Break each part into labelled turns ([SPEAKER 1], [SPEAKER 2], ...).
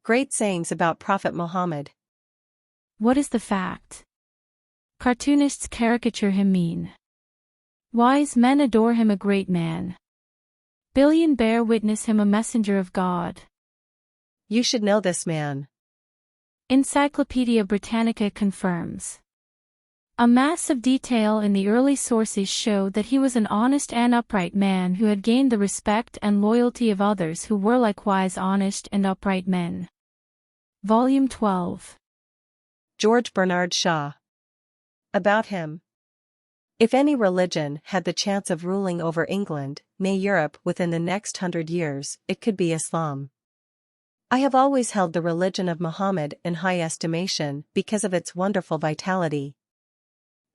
[SPEAKER 1] Great sayings about Prophet Mohammed.
[SPEAKER 2] What is the fact? Cartoonists caricature him mean. Wise men adore him a great man. Billion bear witness him a messenger of God.
[SPEAKER 1] You should know this man.
[SPEAKER 2] Encyclopedia Britannica confirms. A mass of detail in the early sources show that he was an honest and upright man who had gained the respect and loyalty of others who were likewise honest and upright men. Volume 12.
[SPEAKER 1] George Bernard Shaw. About him. If any religion had the chance of ruling over England, nay Europe within the next 100 years, it could be Islam. I have always held the religion of Mohammed in high estimation because of its wonderful vitality.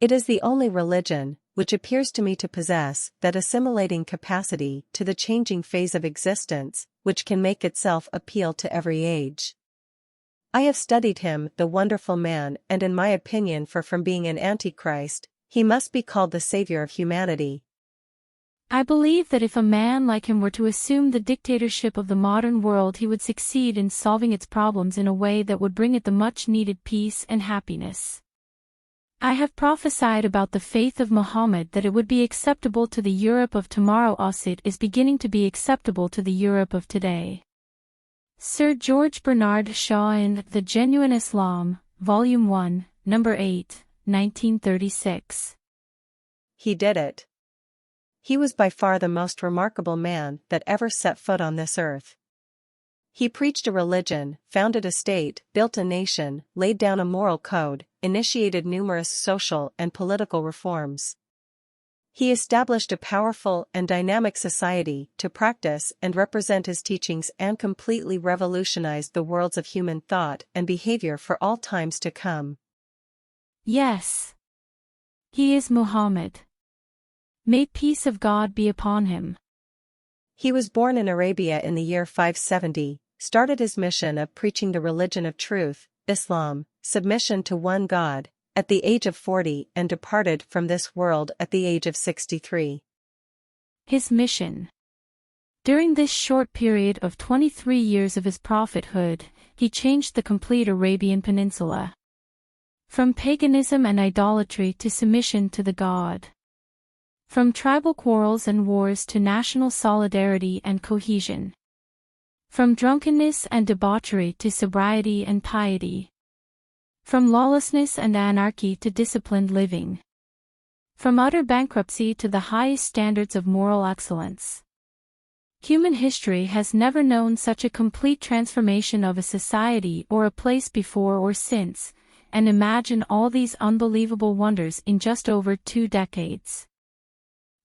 [SPEAKER 1] It is the only religion, which appears to me to possess that assimilating capacity to the changing phase of existence, which can make itself appeal to every age. I have studied him, the wonderful man, and in my opinion from being an antichrist, he must be called the savior of humanity.
[SPEAKER 2] I believe that if a man like him were to assume the dictatorship of the modern world, he would succeed in solving its problems in a way that would bring it the much-needed peace and happiness. I have prophesied about the faith of Mohammed that it would be acceptable to the Europe of tomorrow as it is beginning to be acceptable to the Europe of today. Sir George Bernard Shaw in The Genuine Islam, Volume 1, Number 8, 1936.
[SPEAKER 1] He did it. He was by far the most remarkable man that ever set foot on this earth. He preached a religion, founded a state, built a nation, laid down a moral code, initiated numerous social and political reforms. He established a powerful and dynamic society to practice and represent his teachings and completely revolutionized the worlds of human thought and behavior for all times to come.
[SPEAKER 2] Yes. He is Mohammed. May peace of God be upon him.
[SPEAKER 1] He was born in Arabia in the year 570, started his mission of preaching the religion of truth, Islam, submission to one God, at the age of 40 and departed from this world at the age of 63.
[SPEAKER 2] His mission. During this short period of 23 years of his prophethood, he changed the complete Arabian Peninsula. From paganism and idolatry to submission to the God. From tribal quarrels and wars to national solidarity and cohesion. From drunkenness and debauchery to sobriety and piety. From lawlessness and anarchy to disciplined living. From utter bankruptcy to the highest standards of moral excellence. Human history has never known such a complete transformation of a society or a place before or since, and imagine all these unbelievable wonders in just over 2 decades.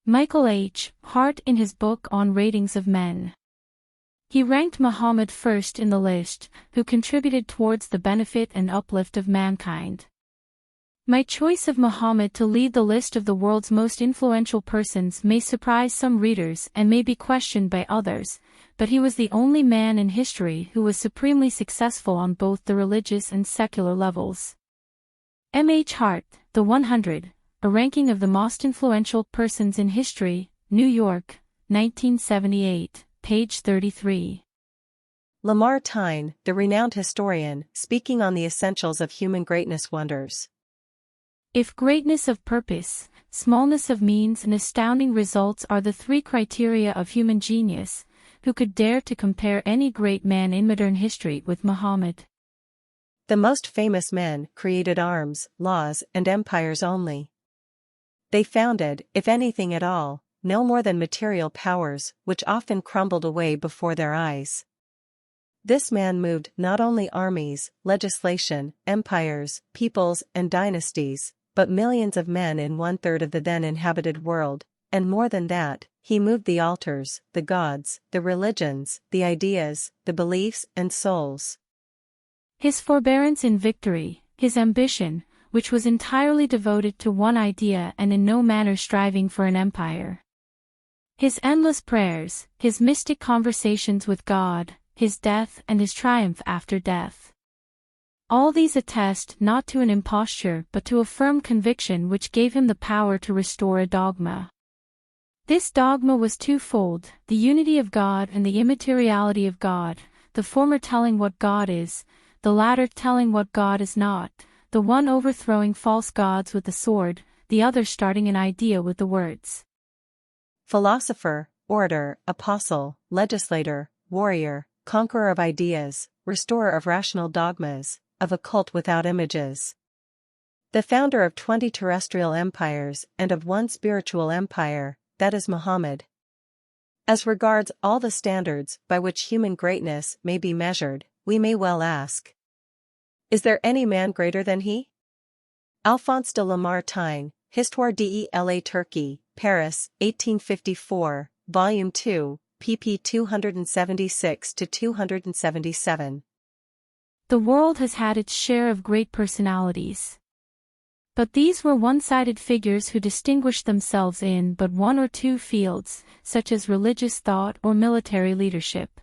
[SPEAKER 2] Michael H. Hart in his book on Ratings of Men. He ranked Mohammed first in the list, who contributed towards the benefit and uplift of mankind. My choice of Mohammed to lead the list of the world's most influential persons may surprise some readers and may be questioned by others, but he was the only man in history who was supremely successful on both the religious and secular levels. M. H. Hart, The 100, a ranking of the most influential persons in history, New York, 1978. Page 33.
[SPEAKER 1] Lamar Tyne, the renowned historian, speaking on the essentials of human greatness wonders.
[SPEAKER 2] If greatness of purpose, smallness of means and astounding results are the 3 criteria of human genius, who could dare to compare any great man in modern history with Mohammed?
[SPEAKER 1] The most famous men created arms, laws, and empires only. They founded, if anything at all, no more than material powers, which often crumbled away before their eyes. This man moved not only armies, legislation, empires, peoples, and dynasties, but millions of men in 1/3 of the then inhabited world, and more than that, he moved the altars, the gods, the religions, the ideas, the beliefs and souls.
[SPEAKER 2] His forbearance in victory, his ambition, which was entirely devoted to one idea and in no manner striving for an empire. His endless prayers, his mystic conversations with God, his death and his triumph after death. All these attest not to an imposture but to a firm conviction which gave him the power to restore a dogma. This dogma was twofold, the unity of God and the immateriality of God, the former telling what God is, the latter telling what God is not, the one overthrowing false gods with the sword, the other starting an idea with the words.
[SPEAKER 1] Philosopher, orator, apostle, legislator, warrior, conqueror of ideas, restorer of rational dogmas, of a cult without images. The founder of 20 terrestrial empires and of one spiritual empire, that is Mohammed. As regards all the standards by which human greatness may be measured, we may well ask, is there any man greater than he? Alphonse de Lamartine, Histoire de la Turquie, Paris, 1854, Volume 2, pp 276-277.
[SPEAKER 2] The world has had its share of great personalities. But these were one-sided figures who distinguished themselves in but one or two fields, such as religious thought or military leadership.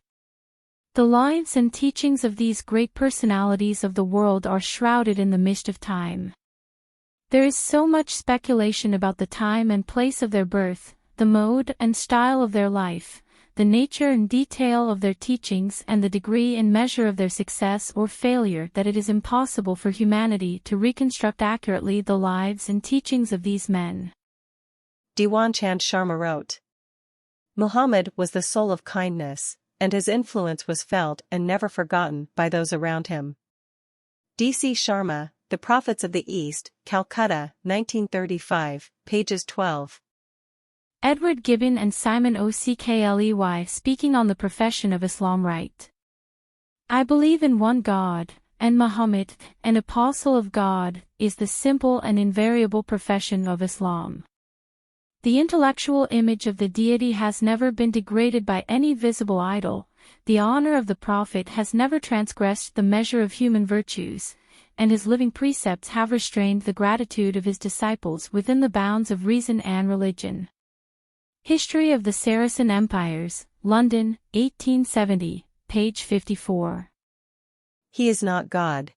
[SPEAKER 2] The lives and teachings of these great personalities of the world are shrouded in the mist of time. There is so much speculation about the time and place of their birth, the mode and style of their life, the nature and detail of their teachings and the degree and measure of their success or failure that it is impossible for humanity to reconstruct accurately the lives and teachings of these men.
[SPEAKER 1] Diwan Chand Sharma wrote, Muhammad was the soul of kindness, and his influence was felt and never forgotten by those around him. D.C. Sharma, The Prophets of the East, Calcutta, 1935, pages 12.
[SPEAKER 2] Edward Gibbon and Simon Ockley speaking on the profession of Islam write, I believe in one God, and Muhammad, an apostle of God, is the simple and invariable profession of Islam. The intellectual image of the deity has never been degraded by any visible idol, the honor of the prophet has never transgressed the measure of human virtues, and his living precepts have restrained the gratitude of his disciples within the bounds of reason and religion. History of the Saracen Empires, London, 1870, page 54.
[SPEAKER 1] He is not God.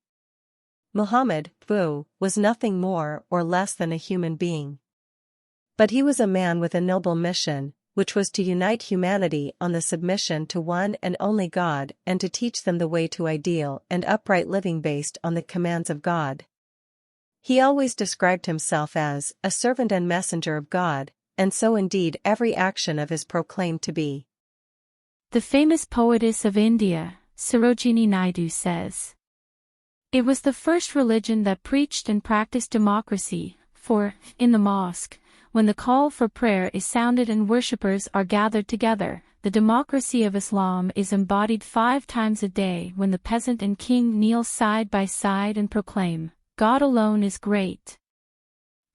[SPEAKER 1] Muhammad, was nothing more or less than a human being. But he was a man with a noble mission, which was to unite humanity on the submission to one and only God and to teach them the way to ideal and upright living based on the commands of God. He always described himself as a servant and messenger of God, and so indeed every action of his proclaimed to be.
[SPEAKER 2] The famous poetess of India, Sarojini Naidu says, it was the first religion that preached and practiced democracy, for, in the mosque, when the call for prayer is sounded and worshippers are gathered together, the democracy of Islam is embodied 5 times a day when the peasant and king kneel side by side and proclaim, God alone is great.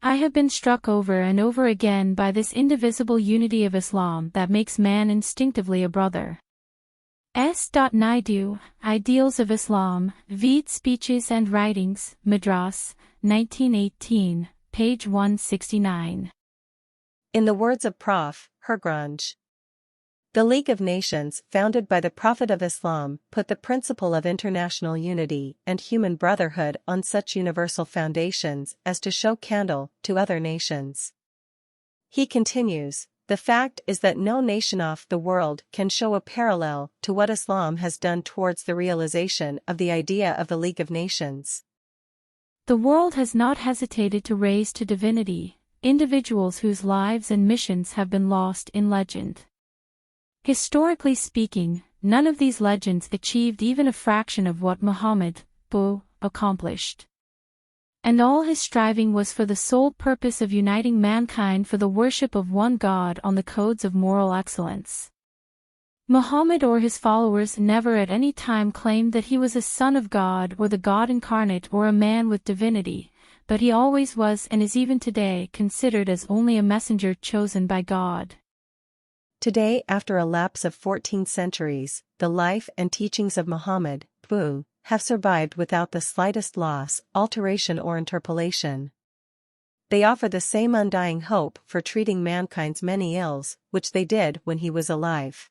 [SPEAKER 2] I have been struck over and over again by this indivisible unity of Islam that makes man instinctively a brother. S. Naidu, Ideals of Islam, Ved Speeches and Writings, Madras, 1918, page 169.
[SPEAKER 1] In the words of Prof. Hergrange, the League of Nations, founded by the Prophet of Islam, put the principle of international unity and human brotherhood on such universal foundations as to show candle to other nations. He continues, the fact is that no nation of the world can show a parallel to what Islam has done towards the realization of the idea of the League of Nations.
[SPEAKER 2] The world has not hesitated to raise to divinity individuals whose lives and missions have been lost in legend. Historically speaking, none of these legends achieved even a fraction of what Muhammad accomplished. And all his striving was for the sole purpose of uniting mankind for the worship of one God on the codes of moral excellence. Muhammad or his followers never at any time claimed that he was a son of God or the God incarnate or a man with divinity, but he always was and is even today considered as only a messenger chosen by God.
[SPEAKER 1] Today, after a lapse of 14 centuries, the life and teachings of Muhammad, have survived without the slightest loss, alteration or interpolation. They offer the same undying hope for treating mankind's many ills, which they did when he was alive.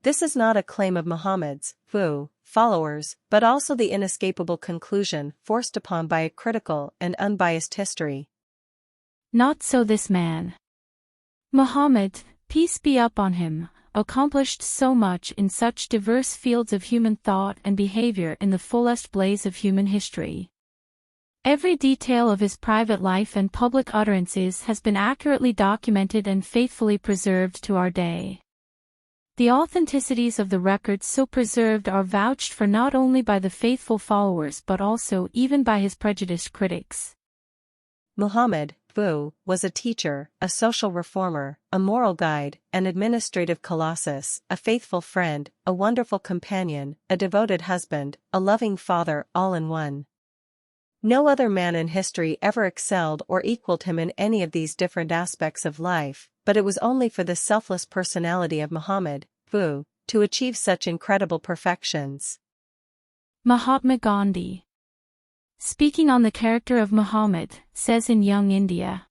[SPEAKER 1] This is not a claim of Muhammad's, followers, but also the inescapable conclusion forced upon by a critical and unbiased history.
[SPEAKER 2] Not so this man. Muhammad, peace be upon him, accomplished so much in such diverse fields of human thought and behavior in the fullest blaze of human history. Every detail of his private life and public utterances has been accurately documented and faithfully preserved to our day. The authenticities of the records so preserved are vouched for not only by the faithful followers but also even by his prejudiced critics.
[SPEAKER 1] Moahmed was a teacher, a social reformer, a moral guide, an administrative colossus, a faithful friend, a wonderful companion, a devoted husband, a loving father, all in one. No other man in history ever excelled or equaled him in any of these different aspects of life, but it was only for the selfless personality of Moahmed to achieve such incredible perfections.
[SPEAKER 2] Mahatma Gandhi, speaking on the character of Mohammed, says in Young India,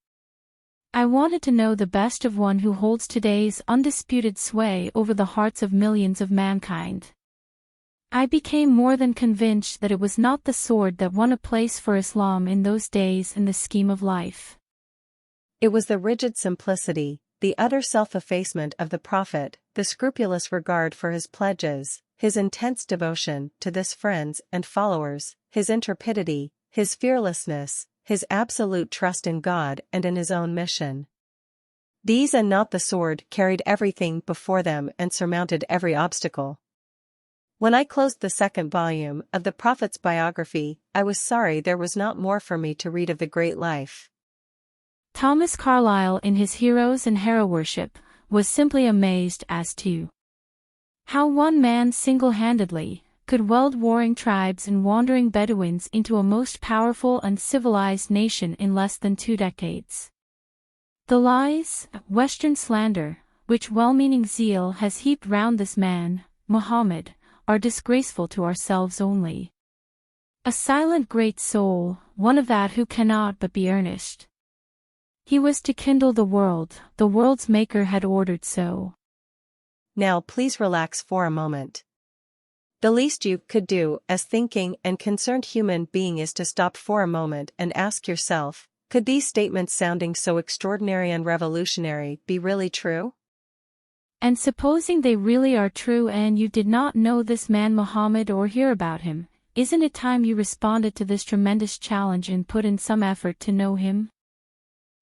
[SPEAKER 2] "I wanted to know the best of one who holds today's undisputed sway over the hearts of millions of mankind. I became more than convinced that it was not the sword that won a place for Islam in those days in the scheme of life.
[SPEAKER 1] It was the rigid simplicity, the utter self-effacement of the Prophet, the scrupulous regard for his pledges, his intense devotion to his friends and followers, his intrepidity, his fearlessness, his absolute trust in God and in his own mission. These and not the sword carried everything before them and surmounted every obstacle. When I closed the second volume of the Prophet's biography, I was sorry there was not more for me to read of the great life."
[SPEAKER 2] Thomas Carlyle, in his Heroes and Hero Worship, was simply amazed as to how one man single-handedly could weld warring tribes and wandering Bedouins into a most powerful and civilized nation in less than 2 decades. The lies, Western slander, which well-meaning zeal has heaped round this man, Mohammed, are disgraceful to ourselves only. A silent great soul, one of that who cannot but be earnest. He was to kindle the world's maker had ordered so.
[SPEAKER 1] Now please relax for a moment. The least you could do as thinking and concerned human being is to stop for a moment and ask yourself, could these statements sounding so extraordinary and revolutionary be really true?
[SPEAKER 2] And supposing they really are true and you did not know this man Mohammed or hear about him, isn't it time you responded to this tremendous challenge and put in some effort to know him?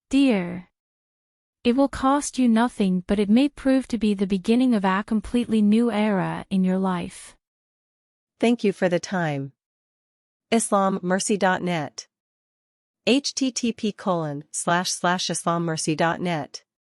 [SPEAKER 2] Dear, it will cost you nothing, but it may prove to be the beginning of a completely new era in your life.
[SPEAKER 1] Thank you for the time. IslamMercy.net http://islammercy.net